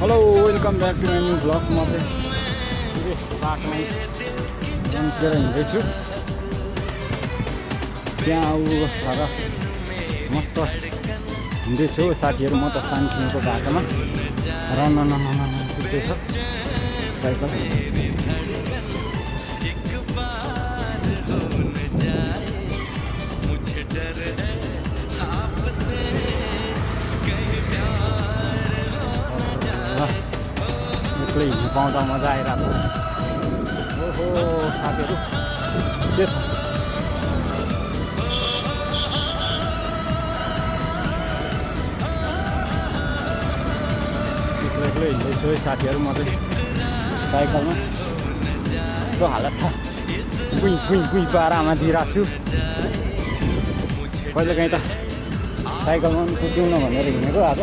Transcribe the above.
Hello welcome back to my new blog. म चाहिँ बाटोमा जन्केर हिँड्दैछु। त्यहाँ अवस्था र मस्त हिँड्दैछु साथीहरू। म त सानखिनको बाटोमा रन पुग्दैछ साइकल। एक्लै हिँड्नु पाउँदा मजा आइरहेको। ओहो साथीहरू के छ एक्लै हिँड्दैछु है साथीहरू। म चाहिँ साइकलमा यस्तो हालत छ, गुई गुई गुई पाएर आमा दिइरहेको छु। कहिलेकाहीँ त साइकलमा पनि कुद्यौँ न भनेर हिँडेको आज।